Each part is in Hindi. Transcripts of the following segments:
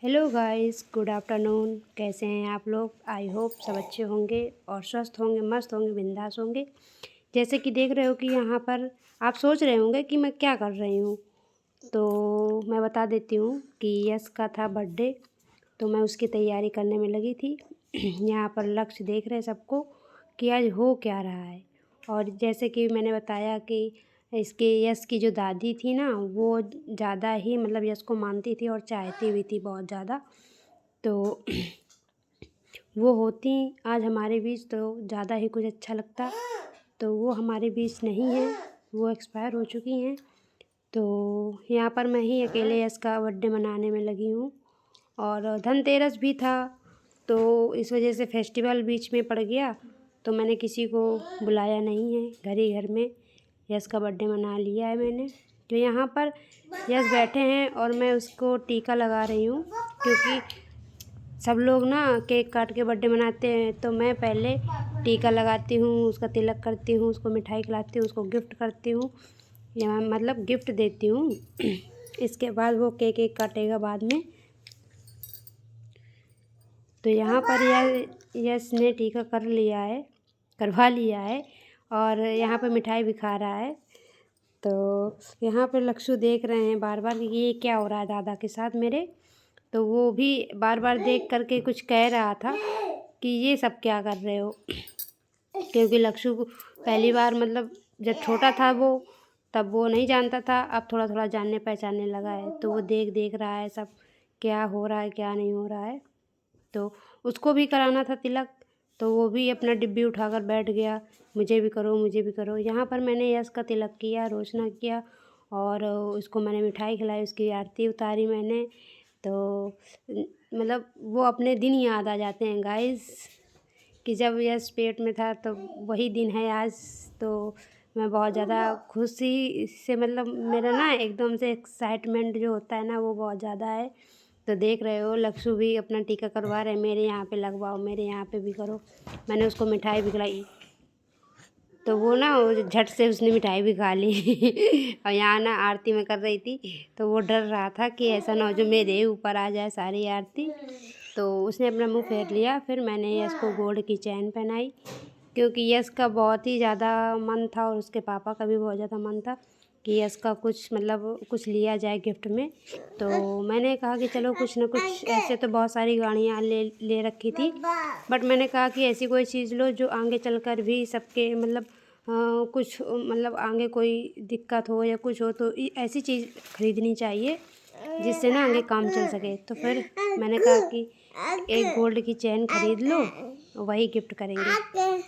Hello guys, good afternoon. कैसे हैं आप लोग? आई होप सब अच्छे होंगे और स्वस्थ होंगे, मस्त होंगे, बिंदास होंगे। जैसे कि देख रहे हो कि यहाँ पर आप सोच रहे होंगे कि मैं क्या कर रही हूँ, तो मैं बता देती हूँ कि यश का था बर्थडे, तो मैं उसकी तैयारी करने में लगी थी। यहाँ पर लक्ष्य देख रहे सबको कि आज हो क्या रहा है। और जैसे कि मैंने बताया कि इसके यश की जो दादी थी ना, वो ज़्यादा ही मतलब यश को मानती थी और चाहती भी थी बहुत ज़्यादा। तो वो होती आज हमारे बीच तो ज़्यादा ही कुछ अच्छा लगता। तो वो हमारे बीच नहीं है, वो एक्सपायर हो चुकी हैं। तो यहाँ पर मैं ही अकेले यश का बर्थडे मनाने में लगी हूँ। और धनतेरस भी था, तो इस वजह से फेस्टिवल बीच में पड़ गया, तो मैंने किसी को बुलाया नहीं है। घर ही घर में यश का बर्थडे मना लिया है मैंने। तो यहाँ पर यश बैठे हैं और मैं उसको टीका लगा रही हूँ, क्योंकि सब लोग ना केक काट के बर्थडे मनाते हैं, तो मैं पहले टीका लगाती हूँ, उसका तिलक करती हूँ, उसको मिठाई खिलाती हूँ, उसको गिफ्ट करती हूँ, या मतलब गिफ्ट देती हूँ। इसके बाद वो केक काटेगा बाद में। तो यहाँ पर यश ने टीका करवा लिया है और यहाँ पर मिठाई भी खा रहा है। तो यहाँ पर लक्षु देख रहे हैं बार बार कि ये क्या हो रहा है दादा के साथ मेरे। तो वो भी बार बार देख करके कुछ कह रहा था कि ये सब क्या कर रहे हो, क्योंकि लक्षु को पहली बार मतलब जब छोटा था वो, तब वो नहीं जानता था, अब थोड़ा थोड़ा जानने पहचानने लगा है। तो वो देख देख रहा है सब क्या हो रहा है क्या नहीं हो रहा है। तो उसको भी कराना था तिलक, तो वो भी अपना डिब्बी उठाकर बैठ गया, मुझे भी करो मुझे भी करो। यहाँ पर मैंने यश का तिलक किया, रोशना किया और उसको मैंने मिठाई खिलाई, उसकी आरती उतारी मैंने। तो मतलब वो अपने दिन याद आ जाते हैं गाइस, कि जब यश पेट में था तो वही दिन है आज। तो मैं बहुत ज़्यादा खुशी से मतलब मेरा ना एकदम से एक्साइटमेंट जो होता है ना, वो बहुत ज़्यादा है। तो देख रहे हो लक्षु भी अपना टीका करवा रहे हैं, मेरे यहाँ पे लगवाओ, मेरे यहाँ पे भी करो। मैंने उसको मिठाई भी खिलाई, तो वो ना वो झट से उसने मिठाई भी खा ली। और यहाँ ना आरती में कर रही थी, तो वो डर रहा था कि ऐसा ना हो जो मेरे ऊपर आ जाए सारी आरती। तो उसने अपना मुंह फेर लिया। फिर मैंने यश को गोल्ड की चैन पहनाई, क्योंकि यश का बहुत ही ज़्यादा मन था और उसके पापा का भी बहुत ज़्यादा मन था कि यश का कुछ मतलब कुछ लिया जाए गिफ्ट में। तो मैंने कहा कि चलो कुछ ना कुछ, ऐसे तो बहुत सारी गाड़ियाँ ले ले रखी थी, बट मैंने कहा कि ऐसी कोई चीज़ लो जो आगे चलकर भी सबके मतलब कुछ मतलब आगे कोई दिक्कत हो या कुछ हो, तो ऐसी चीज़ खरीदनी चाहिए जिससे ना आगे काम चल सके। तो फिर मैंने कहा कि एक गोल्ड की चैन खरीद लो, वही गिफ्ट करेंगे।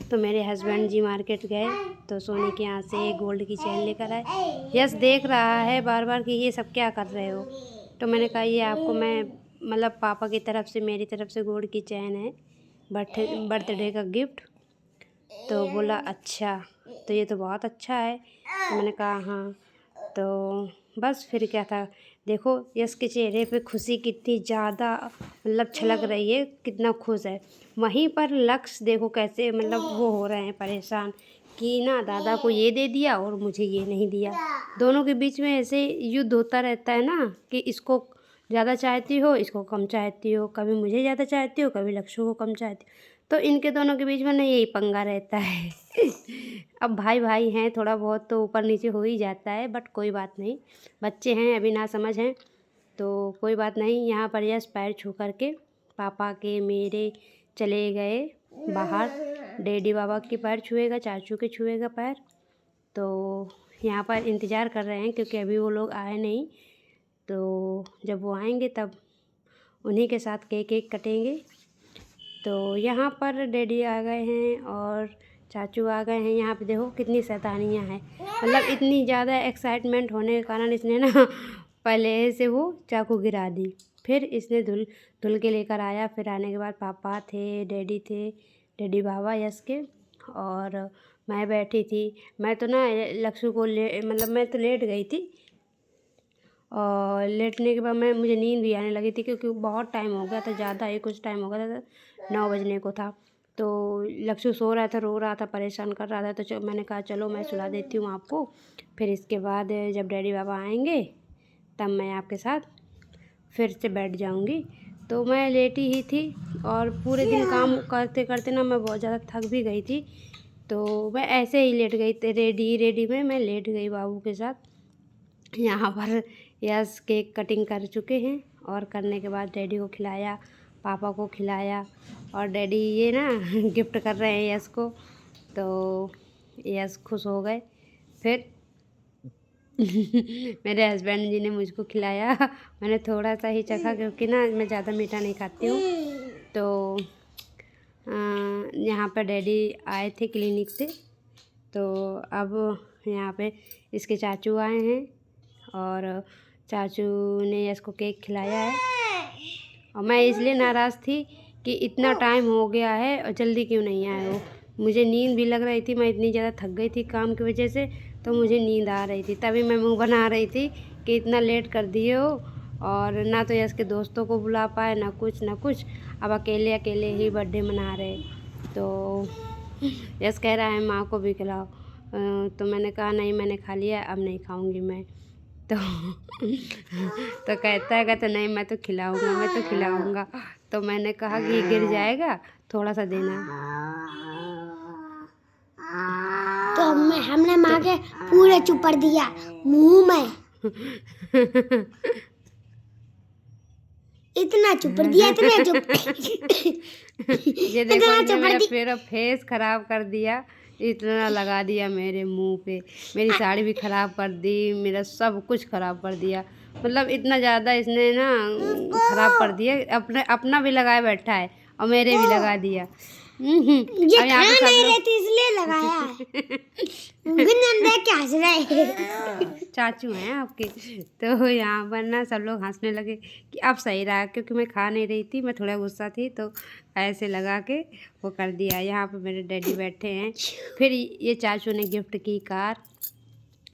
तो मेरे हस्बैंड जी मार्केट गए, तो सोने के यहाँ से एक गोल्ड की चैन लेकर आए। यस देख रहा है बार बार कि ये सब क्या कर रहे हो। तो मैंने कहा ये आपको मैं मतलब पापा की तरफ से, मेरी तरफ से गोल्ड की चैन है, बर्थडे का गिफ्ट। तो बोला अच्छा, तो ये तो बहुत अच्छा है। तो मैंने कहा हाँ। तो बस फिर क्या था, देखो यश के चेहरे पे खुशी कितनी ज़्यादा मतलब छलक रही है, कितना खुश है। वहीं पर लक्ष्य देखो कैसे मतलब वो हो रहे हैं परेशान कि ना दादा को ये दे दिया और मुझे ये नहीं दिया। दोनों के बीच में ऐसे युद्ध होता रहता है ना, कि इसको ज़्यादा चाहती हो, इसको कम चाहती हो, कभी मुझे ज़्यादा चाहती हो, कभी लक्ष्य को कम चाहती हो। तो इनके दोनों के बीच में ना यही पंगा रहता है। अब भाई भाई हैं, थोड़ा बहुत तो ऊपर नीचे हो ही जाता है, बट कोई बात नहीं, बच्चे हैं अभी ना समझ हैं, तो कोई बात नहीं। यहाँ पर यश पैर छू करके पापा के मेरे चले गए बाहर। डैडी बाबा के पैर छुएगा, चाचू के छुएगा पैर। तो यहाँ पर इंतज़ार कर रहे हैं, क्योंकि अभी वो लोग आए नहीं। तो जब वो आएंगे तब उन्हीं के साथ केक कटेंगे। तो यहाँ पर डैडी आ गए हैं और चाचू आ गए हैं। यहाँ पे देखो कितनी शैतानियाँ हैं, मतलब इतनी ज़्यादा एक्साइटमेंट होने के कारण इसने ना पहले से वो चाकू गिरा दी। फिर इसने धुल के लेकर आया। फिर आने के बाद पापा थे, डैडी बाबा यश के, और मैं बैठी थी। मैं तो ना लक्ष्य को मतलब मैं तो लेट गई थी, और लेटने के बाद मुझे नींद भी आने लगी थी, क्योंकि बहुत टाइम हो गया था, ज़्यादा ही कुछ टाइम हो गया था, 9 बजने को था। तो लक्ष्य सो रहा था, रो रहा था, परेशान कर रहा था। तो मैंने कहा चलो मैं सुला देती हूँ आपको, फिर इसके बाद जब डैडी बाबा आएंगे तब मैं आपके साथ फिर से बैठ जाऊँगी। तो मैं लेटी ही थी और पूरे दिन काम करते करते ना मैं बहुत ज़्यादा थक भी गई थी। तो मैं ऐसे ही लेट गई, रेडी में मैं लेट गई बाबू के साथ। यहाँ पर यस केक कटिंग कर चुके हैं और करने के बाद डैडी को खिलाया, पापा को खिलाया और डैडी ये ना गिफ्ट कर रहे हैं यस को। तो यस खुश हो गए। फिर मेरे हस्बैंड जी ने मुझको खिलाया। मैंने थोड़ा सा ही चखा क्योंकि ना मैं ज़्यादा मीठा नहीं खाती हूँ। तो यहाँ पर डैडी आए थे क्लिनिक से, तो अब यहाँ पे इसके चाचू आए हैं और चाचू ने इसको केक खिलाया है। और मैं इसलिए नाराज़ थी कि इतना टाइम हो गया है और जल्दी क्यों नहीं आए हो। मुझे नींद भी लग रही थी, मैं इतनी ज़्यादा थक गई थी काम की वजह से, तो मुझे नींद आ रही थी। तभी मैं मुंह बना रही थी कि इतना लेट कर दिए हो और ना तो यश के दोस्तों को बुला पाए, ना कुछ। अब अकेले अकेले ही बर्थडे मना रहे। तो यश कह रहा है माँ को भी खिलाओ। तो मैंने कहा नहीं, मैंने खा लिया, अब नहीं खाऊंगी मैं। तो तो कहता है तो नहीं, मैं तो खिलाऊंगा। तो मैंने कहा कि गिर जाएगा, थोड़ा सा देना। तो हमने माँ के पूरे चुपर दिया मुंह में, इतना चुपर दिया, इतना चुप ये देखो इसने मेरा पूरा फेस खराब कर दिया, इतना लगा दिया मेरे मुंह पे, मेरी साड़ी भी ख़राब कर दी, मेरा सब कुछ ख़राब कर दिया। मतलब इतना ज़्यादा इसने ना ख़राब कर दिया, अपना भी लगाए बैठा है और मेरे भी लगा दिया। ये अब यहाँ पे सब नहीं लोग रहती इसलिए लगाया है। क्या हंस रहे चाचू हैं आपके। तो यहाँ पर ना सब लोग हंसने लगे कि अब सही रहा, क्योंकि मैं खा नहीं रही थी, मैं थोड़ा गुस्सा थी, तो ऐसे लगा के वो कर दिया। यहाँ पर मेरे डैडी बैठे हैं। फिर ये चाचू ने गिफ्ट की कार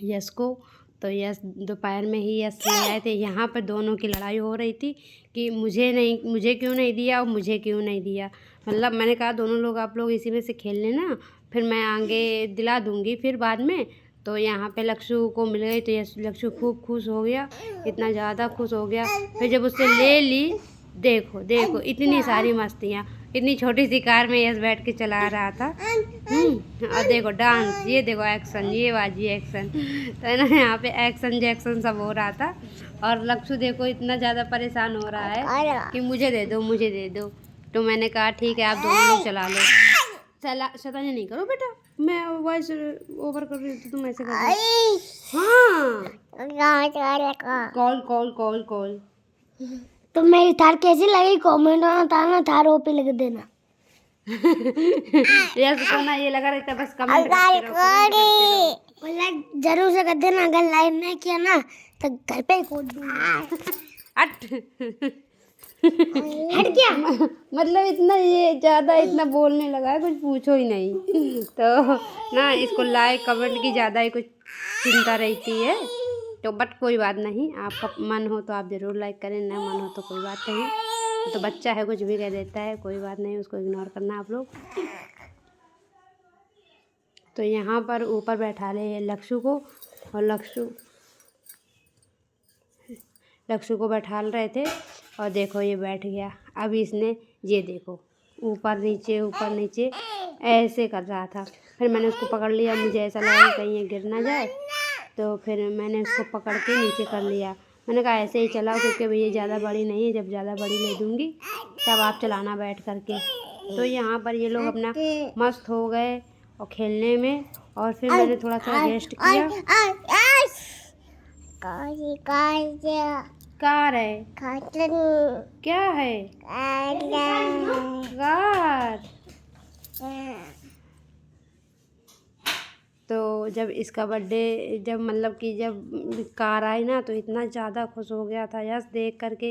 यश को। तो यश दोपहर में ही यश ले आए थे। यहाँ पर दोनों की लड़ाई हो रही थी कि मुझे क्यों नहीं दिया और मुझे क्यों नहीं दिया। मतलब मैंने कहा दोनों लोग आप लोग इसी में से खेल लेना, फिर मैं आगे दिला दूँगी फिर बाद में। तो यहाँ पे लक्ष्ू को मिल गई, तो यश लक्ष्ू खूब खुश हो गया, इतना ज़्यादा खुश हो गया। फिर जब उससे ले ली, देखो इतनी सारी मस्तियाँ, इतनी छोटी सी कार में यश बैठ के चला रहा था। और देखो डांस, ये देखो एक्शन, ये बाजी एक्शन। तो है ना, यहाँ पे एक्शन जैक्शन सब हो रहा था। और लक्ष्ू देखो इतना ज़्यादा परेशान हो रहा है कि मुझे दे दो। तो मैंने कहा ठीक है, आप दोनों लोग चला लो। शैतानी नहीं करो बेटा, मैं वॉइस ओवर कर रही हूँ तो तुम ऐसे कर रही हो। कॉल। तो मेरी थार कैसी लगी कमेंट में बताना, थार ओपी लिख देना। यस को ना ये लगा रहता बस कमेंट जरूर से कर देना, अगर लाइक नहीं किया ना तो घर पे ही कूद दूंगा। हट गया। मतलब इतना ये ज़्यादा इतना बोलने लगा है, कुछ पूछो ही नहीं। तो ना इसको लाइक कमेंट की ज़्यादा ही कुछ चिंता रहती है। तो बट कोई बात नहीं, आपका मन हो तो आप ज़रूर लाइक करें, ना मन हो तो कोई बात नहीं। तो बच्चा है, कुछ भी कह देता है, कोई बात नहीं, उसको इग्नोर करना आप लोग। तो यहाँ पर ऊपर बैठा ले लक्ष्ू को, और लक्ष्ू को बैठा रहे थे और देखो ये बैठ गया। अब इसने ये देखो ऊपर नीचे ऐसे कर रहा था। फिर मैंने उसको पकड़ लिया, मुझे ऐसा लगा कि कहीं ये गिर ना जाए, तो फिर मैंने उसको पकड़ के नीचे कर लिया। मैंने कहा ऐसे ही चलाओ, क्योंकि अभी ये ज़्यादा बड़ी नहीं है, जब ज़्यादा बड़ी ले दूँगी तब आप चलाना बैठ करके। तो यहाँ पर ये लोग अपना मस्त हो गए और खेलने में। और फिर मैंने थोड़ा सा रेस्ट किया। कार है, क्या है कार। तो जब इसका बर्थडे, जब मतलब कि जब कार आई ना, तो इतना ज़्यादा खुश हो गया था यश देख करके।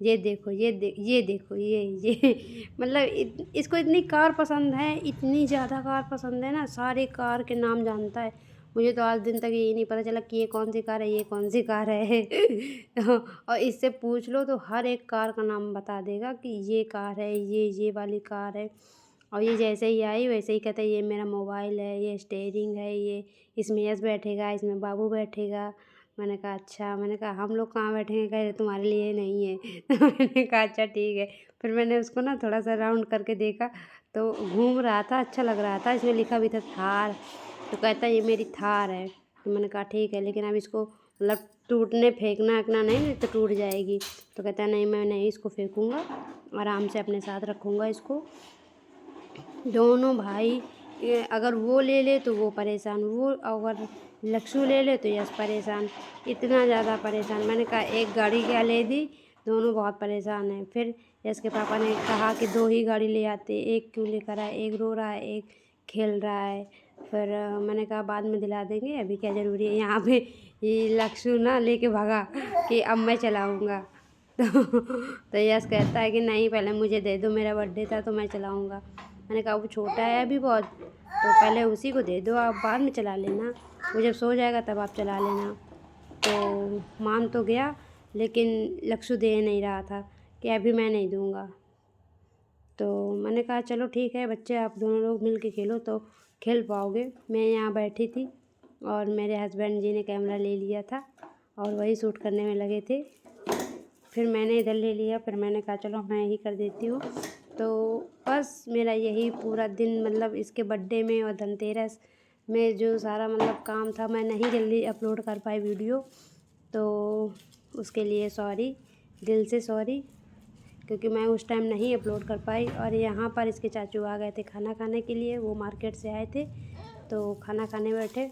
ये देखो ये मतलब इसको इतनी कार पसंद है, इतनी ज़्यादा कार पसंद है ना, सारे कार के नाम जानता है। मुझे तो आज दिन तक यही नहीं पता चला कि ये कौन सी कार है, ये कौन सी कार है। और इससे पूछ लो तो हर एक कार का नाम बता देगा कि ये कार है, ये वाली कार है। और ये जैसे ही आई वैसे ही कहता है ये मेरा मोबाइल है, ये स्टीयरिंग है, ये इसमें यश बैठेगा, इसमें बाबू बैठेगा। मैंने कहा अच्छा, मैंने कहा हम लोग कहाँ बैठेंगे, कह रहे तुम्हारे लिए नहीं है। तो मैंने कहा अच्छा ठीक है। फिर मैंने उसको ना थोड़ा सा राउंड करके देखा तो घूम रहा था, अच्छा लग रहा था, इसमें लिखा भी था थार। तो कहता ये मेरी थार है। तो मैंने कहा ठीक है, लेकिन अब इसको मतलब टूटने फेंकना रखना नहीं तो टूट जाएगी। तो कहता नहीं मैं नहीं इसको फेंकूँगा, आराम से अपने साथ रखूँगा इसको। दोनों भाई अगर वो ले ले तो वो परेशान, वो अगर लक्ष्य ले ले तो यश परेशान, इतना ज़्यादा परेशान। मैंने कहा एक गाड़ी क्या ले दी, दोनों बहुत परेशान हैं। फिर यश के पापा ने कहा कि 2 ही गाड़ी ले आते, एक क्यों लेकर आए, एक रो रहा है एक खेल रहा है। फिर मैंने कहा बाद में दिला देंगे, अभी क्या ज़रूरी है। यहाँ पे ये लक्ष्य ना लेके भागा कि अब मैं चलाऊँगा। तो यश कहता है कि नहीं पहले मुझे दे दो, मेरा बर्थडे था तो मैं चलाऊँगा। मैंने कहा वो छोटा है अभी बहुत, तो पहले उसी को दे दो, आप बाद में चला लेना, वो जब सो जाएगा तब आप चला लेना। तो मान तो गया, लेकिन लक्ष्य दे नहीं रहा था कि अभी मैं नहीं दूँगा। तो मैंने कहा चलो ठीक है बच्चे, आप दोनों लोग मिल के खेलो तो खेल पाओगे। मैं यहाँ बैठी थी और मेरे हस्बैंड जी ने कैमरा ले लिया था और वही शूट करने में लगे थे। फिर मैंने इधर ले लिया, फिर मैंने कहा चलो मैं ही कर देती हूँ। तो बस मेरा यही पूरा दिन मतलब इसके बर्थडे में और धनतेरस में जो सारा मतलब काम था, मैं नहीं जल्दी अपलोड कर पाई वीडियो, तो उसके लिए सॉरी, दिल से सॉरी, क्योंकि मैं उस टाइम नहीं अपलोड कर पाई। और यहाँ पर इसके चाचू आ गए थे खाना खाने के लिए, वो मार्केट से आए थे तो खाना खाने बैठे।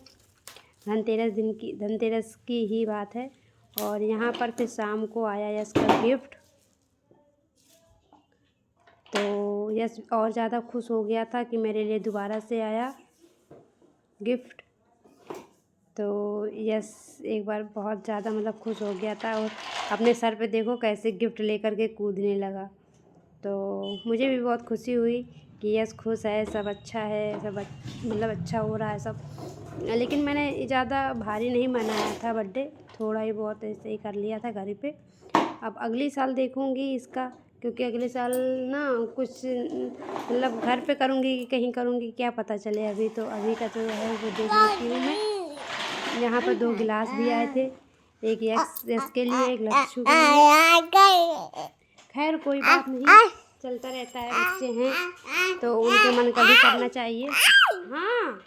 धनतेरस की ही बात है। और यहाँ पर फिर शाम को आया यश का गिफ्ट, तो यश और ज़्यादा खुश हो गया था कि मेरे लिए दोबारा से आया गिफ्ट। तो यश एक बार बहुत ज़्यादा मतलब खुश हो गया था और अपने सर पे देखो कैसे गिफ्ट लेकर के कूदने लगा। तो मुझे भी बहुत खुशी हुई कि यश खुश है, सब अच्छा है, सब मतलब अच्छा हो रहा है सब। लेकिन मैंने ज़्यादा भारी नहीं मनाया था बर्थडे, थोड़ा ही बहुत ऐसे ही कर लिया था घर पे। अब अगली साल देखूँगी इसका, क्योंकि अगले साल ना कुछ मतलब घर पे करूँगी कि कहीं करूँगी क्या पता चले। अभी तो अभी का जो है वो देख लेती हूँ मैं। यहाँ पर 2 गिलास भी आए थे, एक यश के लिए, एक लक्ष्य के लिए। खैर कोई बात नहीं, चलता रहता है, बच्चे हैं तो उनके मन का भी करना चाहिए। हाँ